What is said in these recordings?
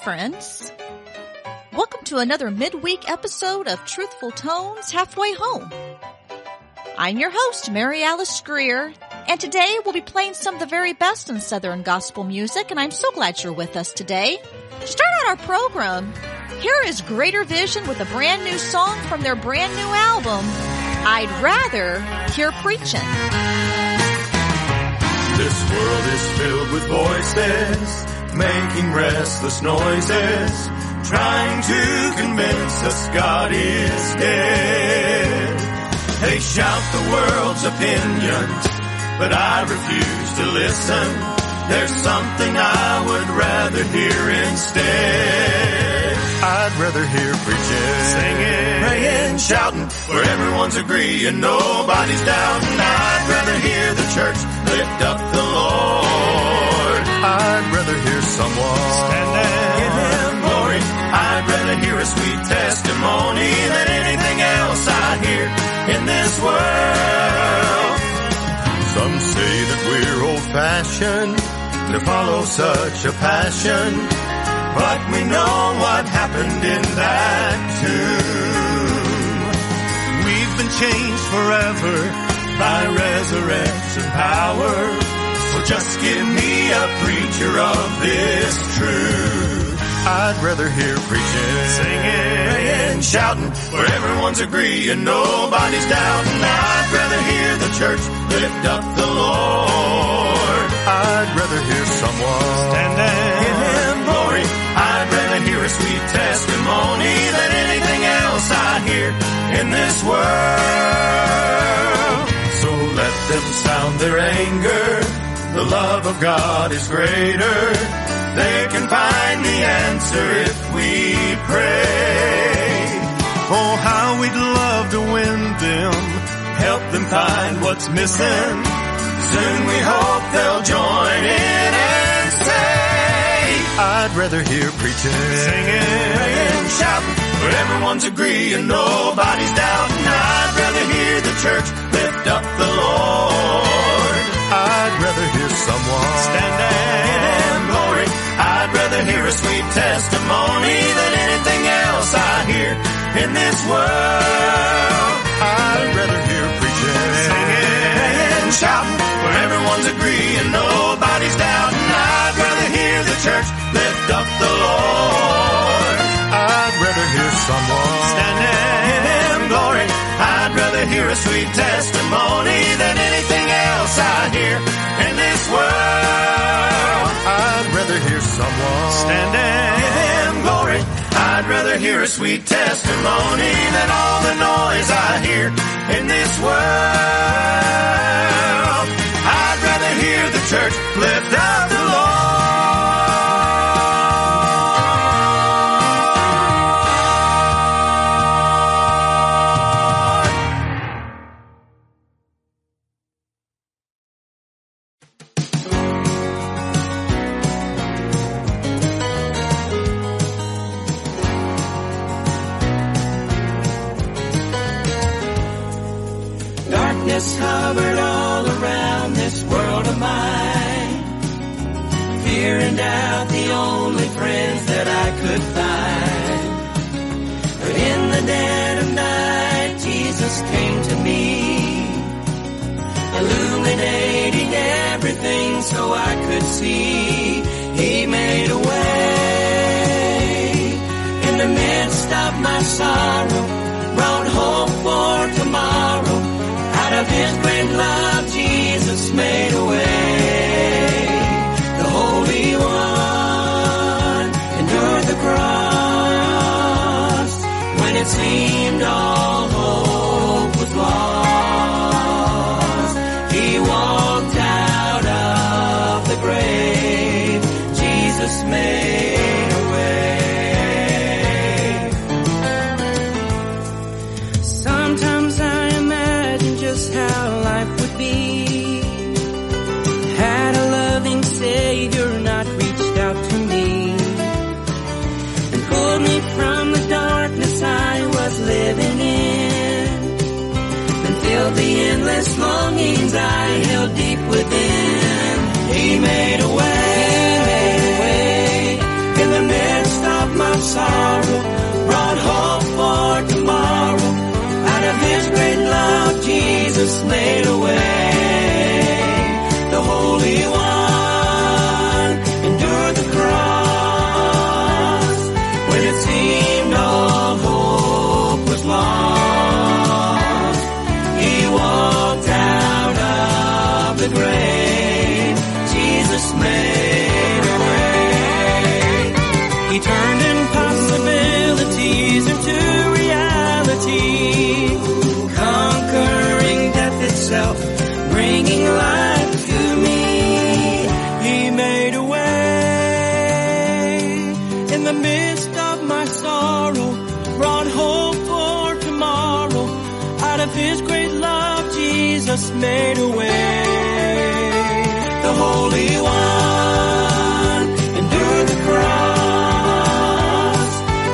friends. Welcome to another midweek episode of Truthful Tones Halfway Home. I'm your host, Mary Alice Greer, and today we'll be playing some of the very best in Southern gospel music, and I'm so glad you're with us today. To start out our program, here is Greater Vision with a brand new song from their brand new album, I'd Rather Hear Preaching. This world is filled with voices, making restless noises, trying to convince us God is dead. They shout the world's opinions, but I refuse to listen. There's something I would rather hear instead. I'd rather hear preaching, singing, praying, shouting, where everyone's agreeing, nobody's doubting. I'd rather hear the church lift up the Lord. I'd rather hear someone standing, give Him glory. I'd rather hear a sweet testimony than anything else I hear in this world. Some say that we're old-fashioned to follow such a passion, but we know what happened in that tomb. We've been changed forever by resurrection power, so just give me a preacher of this truth. I'd rather hear preaching, singing, praying, shouting, where everyone's agreeing, nobody's doubting. I'd rather hear the church lift up the Lord. I'd rather hear someone standing, give Him glory. I'd rather hear a sweet testimony than anything else I hear in this world. So let them sound their anger. The love of God is greater. They can find the answer if we pray. Oh, how we'd love to win them, help them find what's missing. Soon we hope they'll join in and say, I'd rather hear preaching, singing, praying, shouting, where everyone's agreeing, nobody's doubting. I'd rather hear the church lift up the Lord. I'd rather hear someone standing, give Him glory. I'd rather hear a sweet testimony than anything else I hear in this world. I'd rather hear preaching, singing, praying, shouting, where everyone's agreeing, nobody's doubting. I'd rather hear the church lift up the Lord. I'd rather hear someone standing, give Him glory. I'd rather hear a sweet testimony than anything else I hear in this world. I'd rather hear someone standing, give Him glory. I'd rather hear a sweet testimony than all the noise I hear in this world. I'd rather hear the church lift up the Lord. Darkness hovered all around this world of mine. Fear and doubt, the only friends that I could find. But in the dead of night, Jesus came to me, illuminating everything so I could see. He made a way in the midst of my sorrow, brought hope for tomorrow. Out of His great love, Jesus made a way. The Holy One endured the cross when it seemed all hope was lost. He walked out of the grave. Jesus made a way. Sometimes I imagine just how life would be had a loving Savior not reached out to me and pulled me from the darkness I was living in, and filled the endless longings I held deep within. He made a way in the midst sorrow, brought hope for tomorrow. Out of His great love, Jesus made a way. The Holy One endured the cross when it seemed all hope was lost. He walked out of the grave. Jesus made a way. He turned impossibilities into reality, conquering death itself, bringing life to me. He made a way in the midst of my sorrow, brought hope for tomorrow. Out of His great love, Jesus made a way. The Holy One endured the cross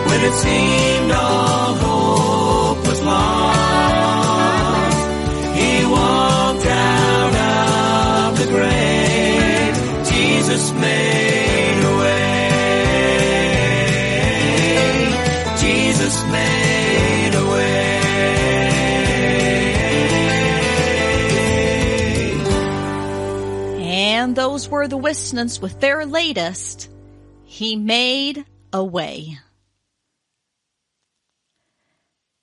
when it seemed all hope was lost. He walked out of the grave. Jesus made a way. Jesus made a way. And those were the Wisnants with their latest, He Made a Way.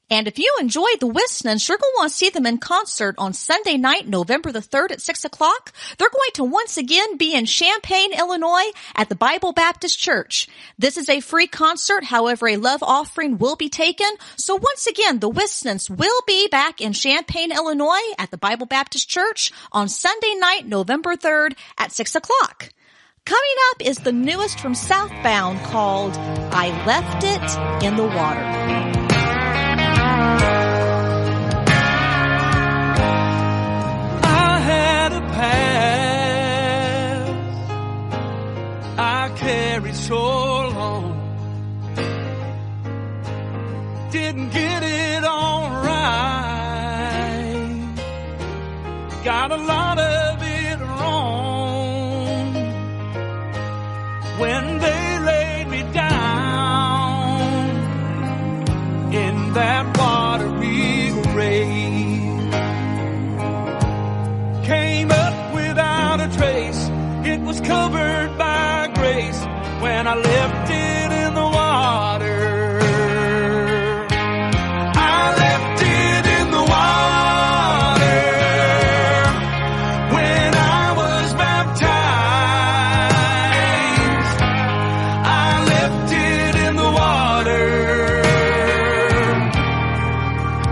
And if you enjoyed the Wisnants, you're going to want to see them in concert on Sunday night, November the 3rd at 6 o'clock. They're going to once again be in Champaign, Illinois at the Bible Baptist Church. This is a free concert. However, a love offering will be taken. So once again, the Wisnants will be back in Champaign, Illinois at the Bible Baptist Church on Sunday night, November 3rd at 6 o'clock. Coming up is the newest from Southbound called I Left It in the Water. I carried so long, didn't get it all right, got a lot of it wrong. When they laid me down in that watery grave, came up without a trace. It was covered by grace when I left it in the water. I left it in the water when I was baptized. I left it in the water,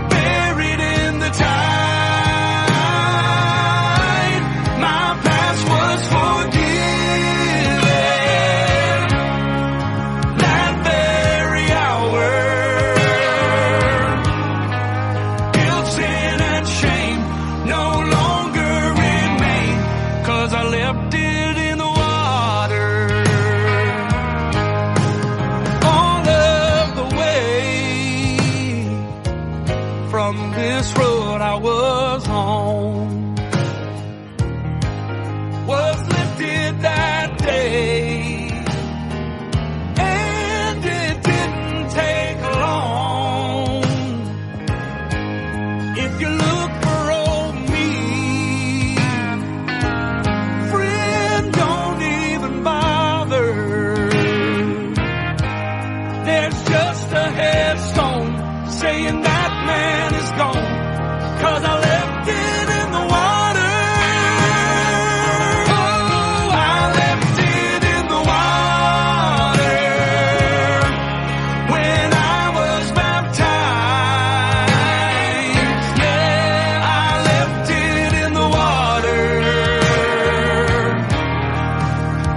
buried in the tide. My past was forgiven. This road I was on was lifted that day, and it didn't take long. If you look for old me, friend, don't even bother. There's just a headstone saying that man is gone, 'cause I left it in the water. Oh, I left it in the water when I was baptized. Yeah, I left it in the water,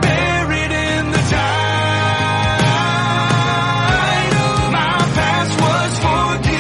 buried in the tide. Oh, my past was forgiven.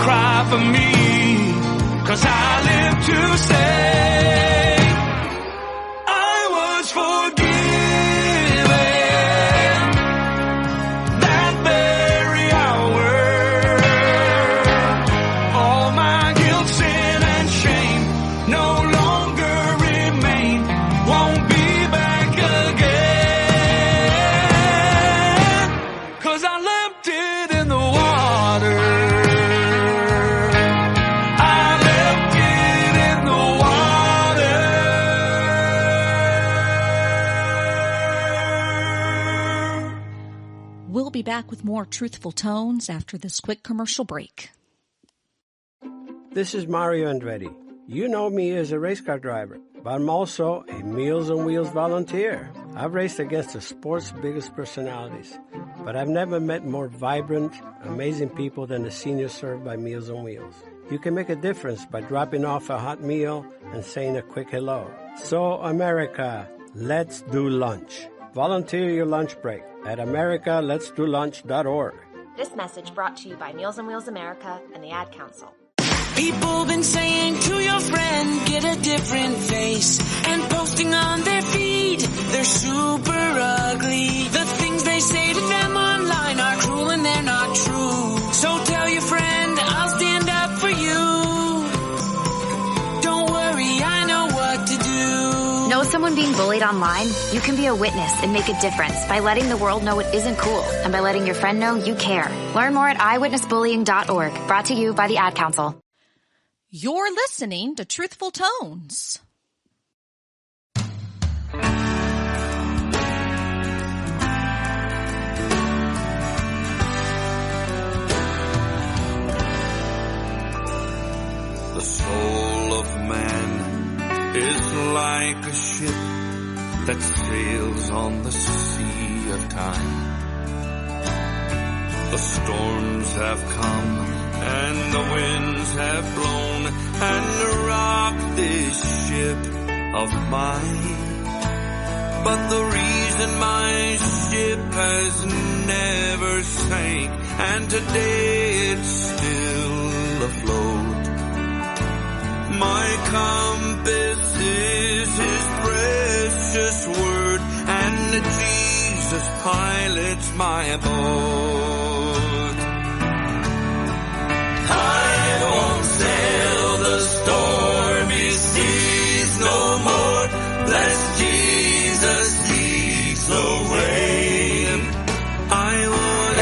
Cry for me. to say I was forgiven that very hour. All my guilt, sin, and shame no longer remain, won't be back again, 'cause I left it in the water. I left it in the water. We'll be back with more Truthful Tones after this quick commercial break. This is Mario Andretti. You know me as a race car driver, but I'm also a Meals on Wheels volunteer. I've raced against the sport's biggest personalities, but I've never met more vibrant, amazing people than the seniors served by Meals on Wheels. You can make a difference by dropping off a hot meal and saying a quick hello. So, America, let's do lunch. Volunteer your lunch break at americaletsdolunch.org. This message brought to you by Meals on Wheels America and the Ad Council. People been saying to your friend, get a different face, and posting on their feed, they're super ugly. The things they say to them online are cruel and they're not true. So tell your friend, I'll stand up for you. Don't worry, I know what to do. Know someone being bullied online? You can be a witness and make a difference by letting the world know it isn't cool and by letting your friend know you care. Learn more at eyewitnessbullying.org. Brought to you by the Ad Council. You're listening to Truthful Tones. The soul of man is like a ship that sails on the sea of time. The storms have come and the winds have blown and rocked this ship of mine. But the reason my ship has never sank, and today it's still afloat, my compass is His precious word, and Jesus pilots my boat. I won't sail the stormy seas no more, lest Jesus leads the way. I won't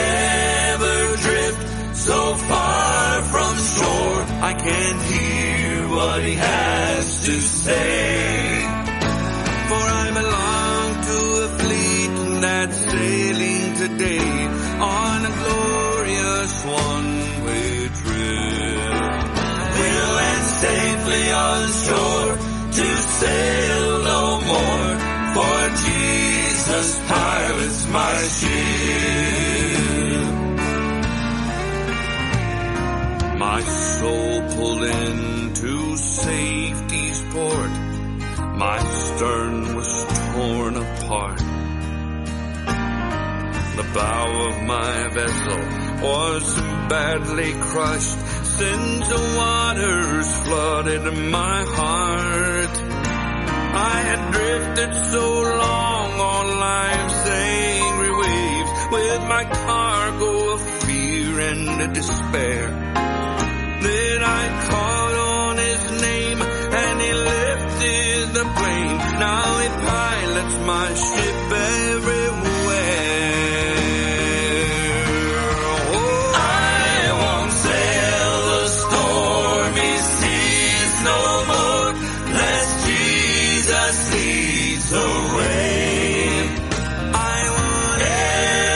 ever drift so far from shore, I can't hear what He has to say. For I belong to a fleet that's sailing today on a glorious one-way trip. We'll land safely on shore to sail no more, for Jesus pilots my ship. My soul pulled into safety's port, my stern was torn apart. The bow of my vessel was badly crushed, since the waters flooded my heart. I had drifted so long on life's angry waves, with my cargo of fear and despair. Then I called on His name and He lifted the plane. Now He pilots my ship everywhere. I won't sail the stormy seas no more, lest Jesus leads the way. I won't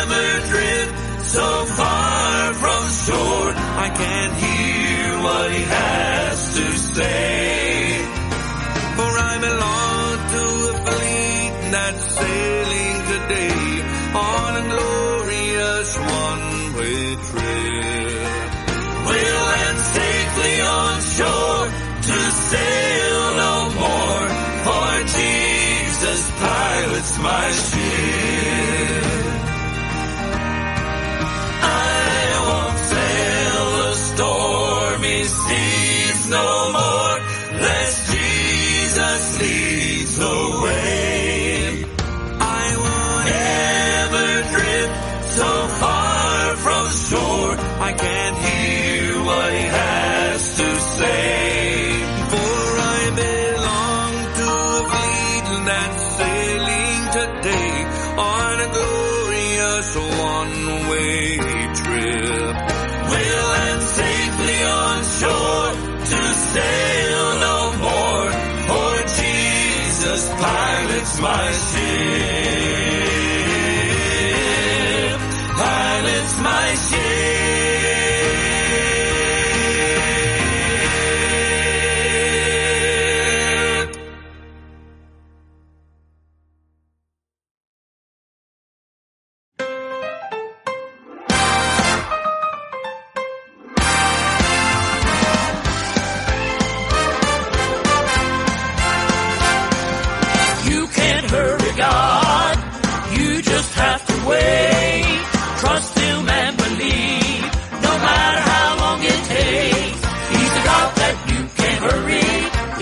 ever drift so far from shore, I can't hear what He has to say. For I belong to a fleet that's sailing today on a glorious one-way trip. We'll land safely on shore to sail no more, for Jesus pilots my ship. I won't sail the stormy seas no more, lest Pilot's my ship. Pilot's my ship. You can't hurry God, you just have to wait. Trust Him and believe, no matter how long it takes. He's the God that you can't hurry,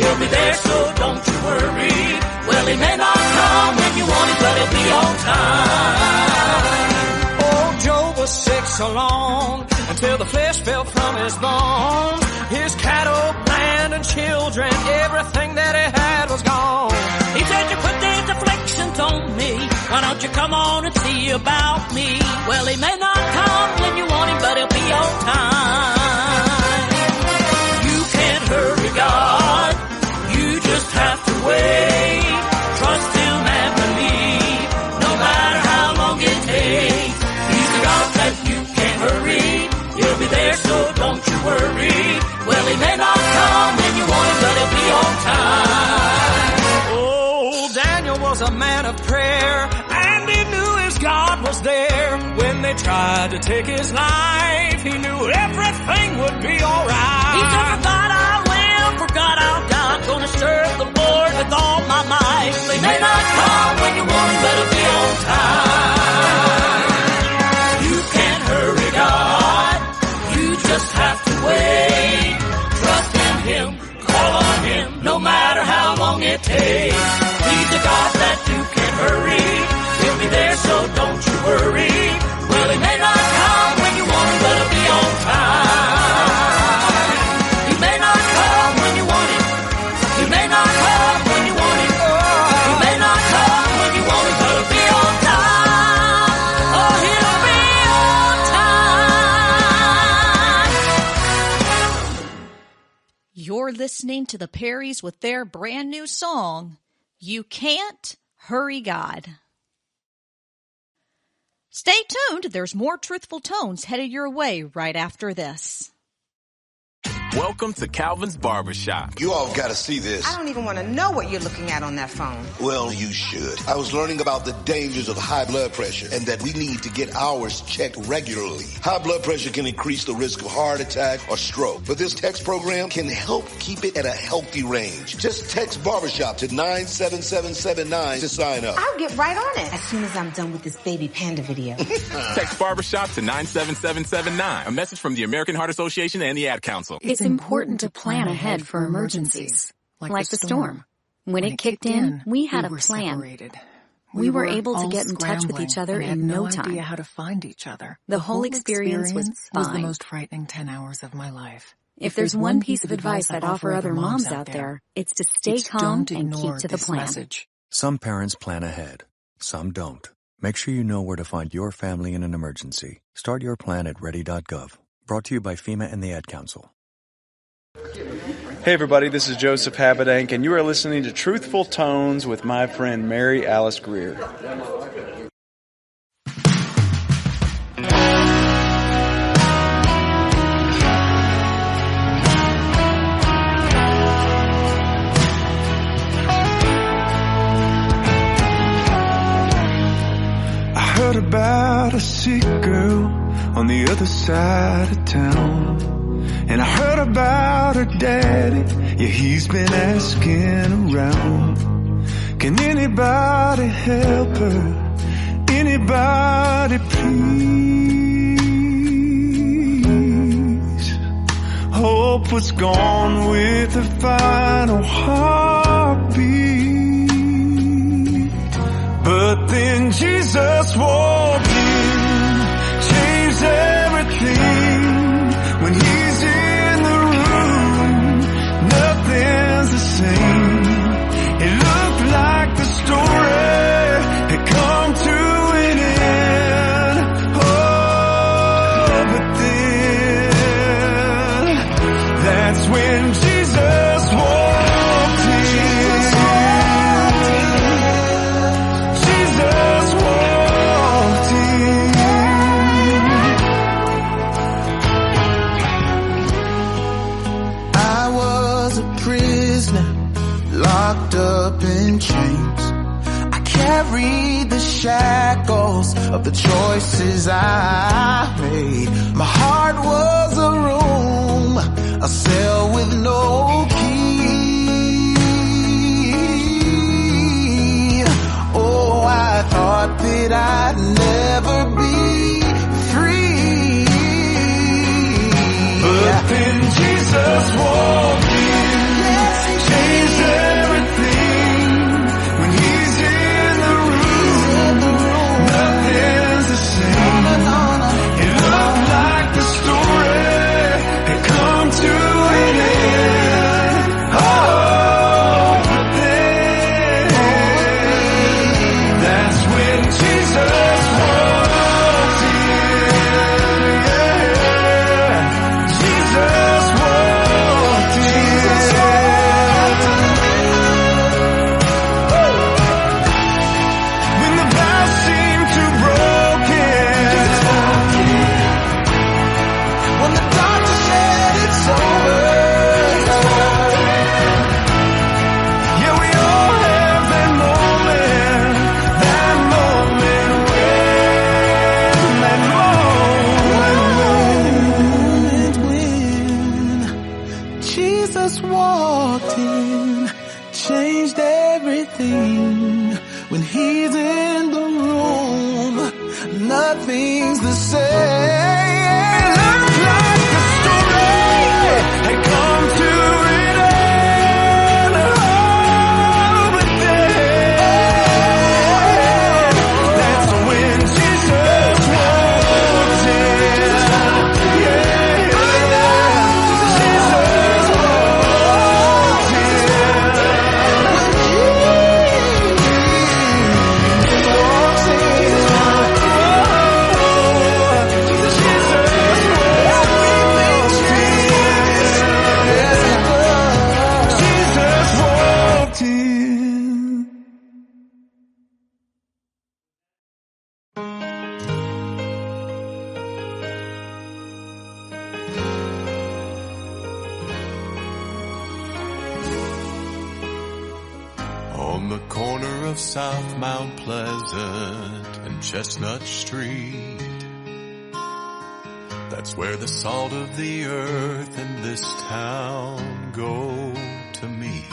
He'll be there, so don't you worry. Well, He may not come when you want Him, but He'll be on time. Oh, Job was sick so long, until the flesh fell from his bones. His cattle, land, and children, everything that he had was gone. He said, you put these afflictions on me, why don't you come on and see about me? Well, He may not come when you want Him, but He'll be on time. You can't hurry God, you just have to wait. Trust Him and believe, no matter how long it takes. He's the God that you can't hurry, He'll be there, so don't you worry. Well, He may not come when you want Him, but He'll be on time. Oh, Daniel was a man of prayer, and he knew his God was there. When they tried to take his life, he knew everything would be alright. He said, for God I'll live, for God I'll die. I'm gonna serve the Lord with all my might. He may not come when you want Him, but He'll be on time. You can't hurry God, you just have to wait. Trust in Him, call on Him, no matter how long it takes. He's the God that you can't hurry, He'll be there, so don't you worry. Well, He may not come when you want Him, but He'll be on time. He may not come when you want Him, He may not come when you want Him, He may not come when you want Him, but He'll be on time. Oh, He'll be on time. You're listening to the Perrys with their brand new song, You Can't Hurry God. Stay tuned. There's more Truthful Tones headed your way right after this. Welcome to Calvin's Barbershop. You all got to see this. I don't even want to know what you're looking at on that phone. Well, you should. I was learning about the dangers of high blood pressure and that we need to get ours checked regularly. High blood pressure can increase the risk of heart attack or stroke, but this text program can help keep it at a healthy range. Just text Barbershop to 97779 to sign up. I'll get right on it as soon as I'm done with this baby panda video. Text Barbershop to 97779. A message from the American Heart Association and the Ad Council. It's important to plan ahead for emergencies, like the storm. When it kicked in, we had a plan. We were able to get in touch with each other in no time. Idea how to find each other. The whole experience was fine. The most frightening 10 hours of my life. If there's one piece of advice I'd offer other moms out there, it's to stay calm and keep to the plan. Some parents plan ahead, some don't. Make sure you know where to find your family in an emergency. Start your plan at ready.gov. Brought to you by FEMA and the Ad Council. Hey everybody, this is Joseph Habedank, and you are listening to Truthful Tones with my friend Mary Alice Greer. I heard about a sick girl on the other side of town. And I heard about her daddy, yeah, he's been asking around. Can anybody help her? Anybody please? Hope was gone with the final heartbeat. But then Jesus walked in, changed everything. When he's in the room, nothing's the same. It looked like the story had come to an end. Oh, but then, that's when Jesus walked in. locked up in chains. I carried the shackles of the choices I made. My heart was a room, a cell with no key. Oh, I thought that I'd never be free. But then Jesus walked in, changed everything. When he's in the room, nothing's the same. It looked like the story had come to an end. Oh, but then that's when Jesus walked in. Yeah. Jesus walked in. When the vows seemed too broken, when the doctor said it's over, yeah, we all have that moment when Jesus walked in, changed everything. When he's in the room, nothing's the same. It looks like the story had come to an end. Oh, but then that's when Jesus walked in. Yeah, Jesus walked in. On the corner of South Mount Pleasant and Chestnut Street, that's where the salt of the earth and this town go to meet.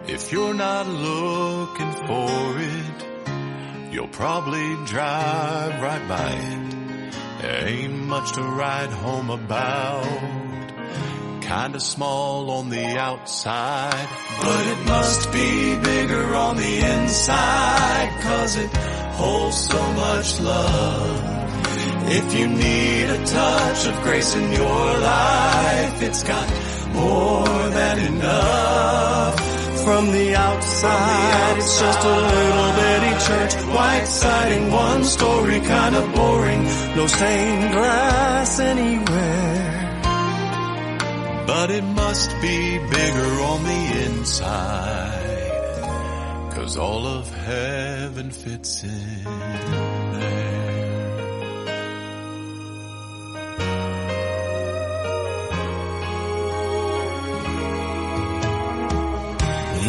If you're not looking for it, you'll probably drive right by it. There ain't much to write home about. Kinda small on the outside, but it must be bigger on the inside, 'cause it holds so much love. If you need a touch of grace in your life, it's got more than enough. From the outside, it's just a little bitty church, white siding, one story, kinda boring, no stained glass anywhere. But it must be bigger on the inside, 'cause all of heaven fits in there.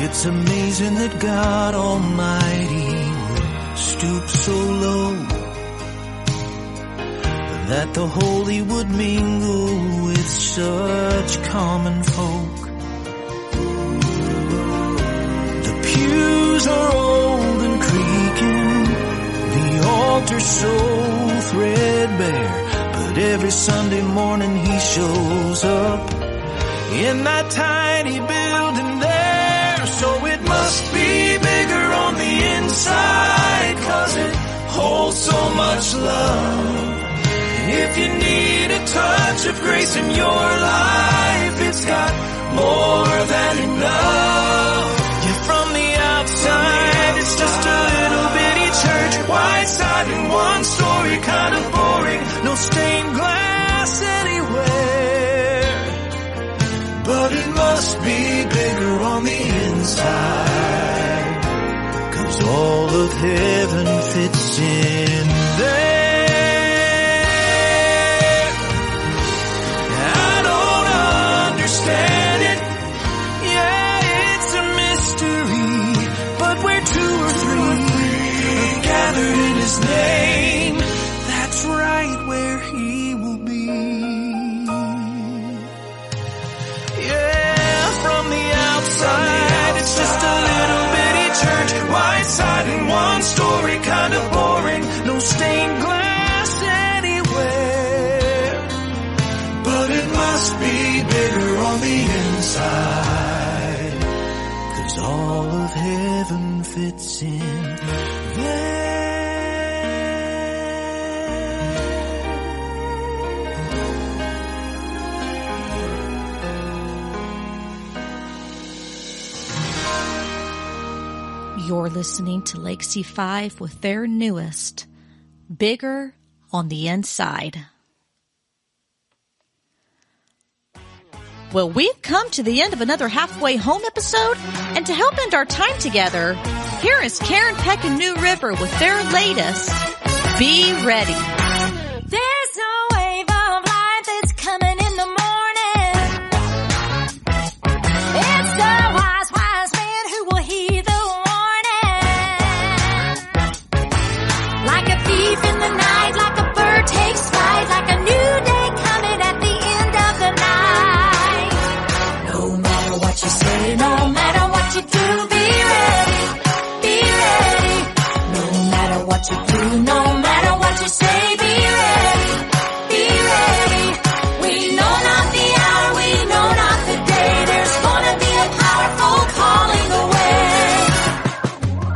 It's amazing that God Almighty would stoop so low, that the holy would mingle with such common folk. The pews are old and creaking, the altar so threadbare, but every Sunday morning he shows up in that tiny building there. So it must be bigger on the inside, 'cause it holds so much love. If you need a touch of grace in your life, it's got more than enough. Yeah, from the outside, it's just a little bitty church, white siding, one story, kind of boring, no stained glass anywhere. But it must be bigger on the inside, 'cause all of heaven fits in there. sits in there. You're listening to Lake C5 with their newest, Bigger on the Inside. Well, we've come to the end of another Halfway Home episode, and to help end our time together, here is Karen Peck and New River with their latest, Be Ready. There's a wave of life that's coming in the morning. It's the wise, wise man who will heed the warning. Like a thief in the night, like a bird takes flight, like a new day coming at the end of the night. No matter what you say, no matter what you do, be ready, be ready. No matter what you do, no matter what you say, be ready, be ready. We know not the hour, we know not the day. There's gonna be a powerful calling away.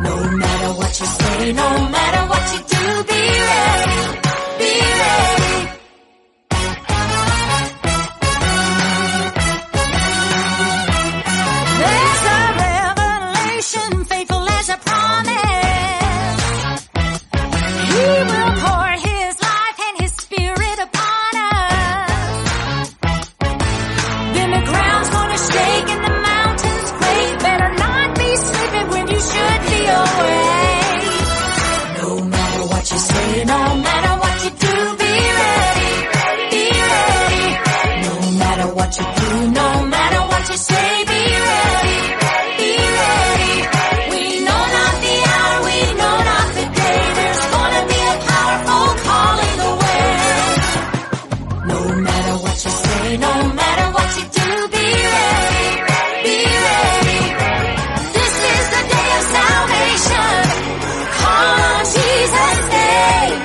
No matter what you say, no matter what you do, be ready, be ready. There's a revelation, faithful as a promise. He will pour his life and his spirit upon us. Then the ground's gonna shake and the mountains quake. Better not be sleeping when you should be awake. No matter what you say, no matter what you do, be ready, be ready. No matter what you do, no matter what you say, be ready, be ready. We know not the hour, we know not the day. There's gonna be a powerful calling away. No matter what you say, no matter what you do, be ready, be ready. This is the day of salvation. Call on Jesus' name.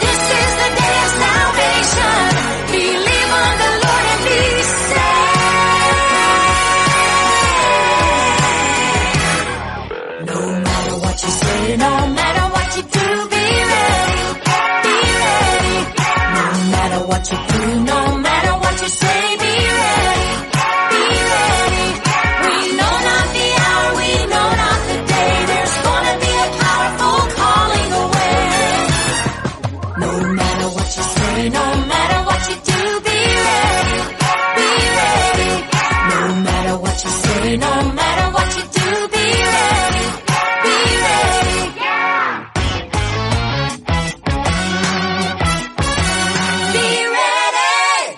This is the day of salvation. Believe on the Lord and be saved. No matter what you say, no matter what you do, be ready, be ready. No matter what you do, no matter what you say, be ready, be ready. We know not the hour, we know not the day. There's gonna be a powerful calling away. No matter what you say, no matter what you do, be ready, be ready. No matter what you say, no matter what you do, be ready, be ready. Be ready.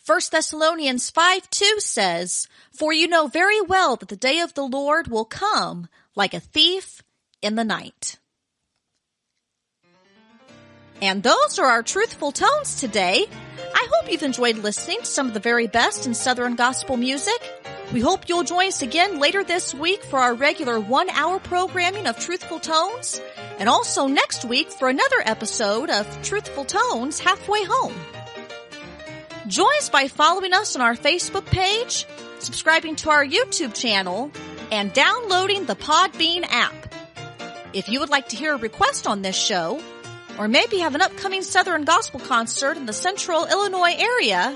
1 Thessalonians 5:2 says, For you know very well that the day of the Lord will come like a thief in the night. And those are our Truthful Tones today. I hope you've enjoyed listening to some of the very best in Southern gospel music. We hope you'll join us again later this week for our regular 1-hour programming of Truthful Tones, and also next week for another episode of Truthful Tones Halfway Home. Join us by following us on our Facebook page, subscribing to our YouTube channel, and downloading the Podbean app. If you would like to hear a request on this show, or maybe have an upcoming Southern Gospel concert in the Central Illinois area,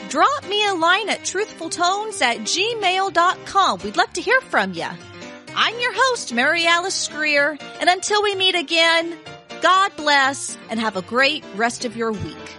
drop me a line at truthfultones@gmail.com. We'd love to hear from you. I'm your host, Mary Alice Greer, and until we meet again, God bless and have a great rest of your week.